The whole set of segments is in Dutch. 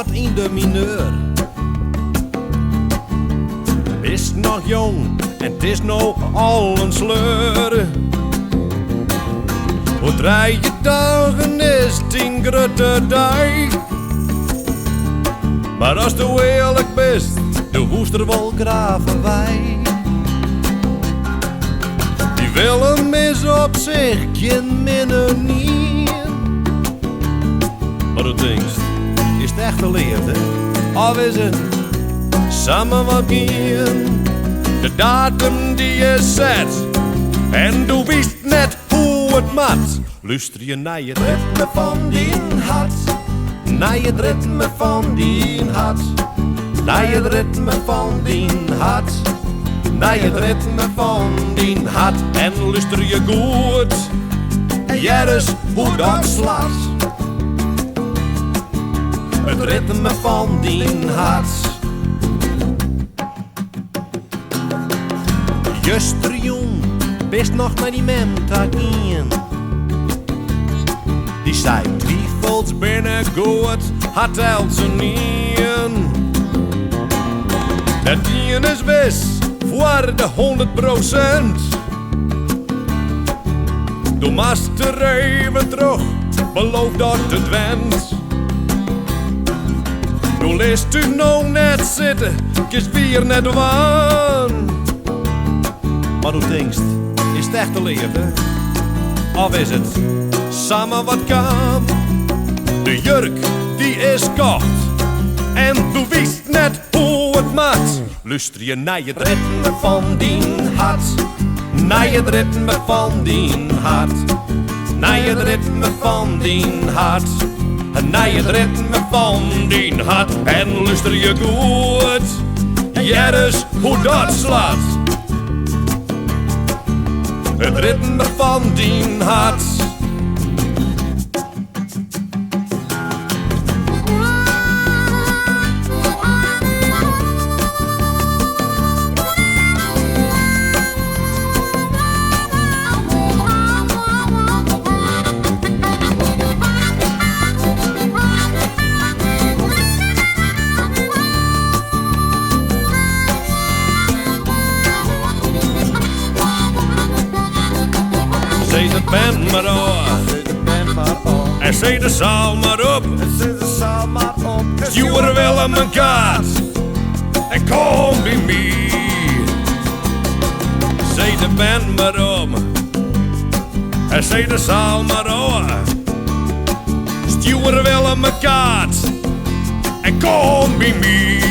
wat in de mineur. Is nog jong en het is nou al een sleur. Hoe 3 dagen is 10 grote dag. Maar als du eerlijk bist, de woester wel graven wij. Die Willem is op zich geen minne niet. Maar du denkst, is het echte liefde? Of is het samen wat gaan? De datum die je zet en du wist net hoe het mat. Luister je naar het ritme van die hart, naar het ritme van die hart, naar het ritme van die hart, naar het ritme van die hart. En luister je goed, hier is hoe dat slaat. Het ritme van die hart. Juster jong, best nog naar die menta gaan. Die zei twijfels binnen goed, had telt ze niet. Het dien is wis voor de 100%. Doe master even terug, beloof dat het went. Nu leest u nou net zitten, kies weer net waan. Maar hoe denkst, is het echte liefde? Of is het samen wat kan? De jurk die is kort en du wist net hoe het maakt. Luister je naar het ritme van die hart, naar het ritme van die hart, naar het ritme van die hart, naar het ritme van die hart. En luister je goed, ja dus hoe dat slaat. Het ritme van die hart. Zet de band maar op, en zet de zaal maar op. Stuur Willem een kaart en kom bij mij. Zet de band maar op, en zet de zaal maar op. Stuur Willem een kaart en kom bij mij.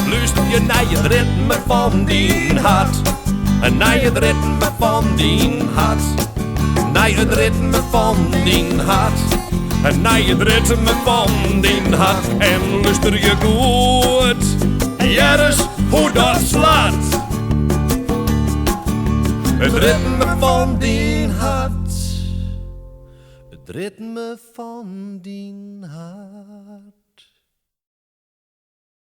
Luister je naar het ritme van die hart, en naar het ritme van die hart, naar het ritme van die hart, en naar het ritme van die hart. En luister je goed, ja dus hoe dat slaat. Het ritme van die hart, het ritme van die hart.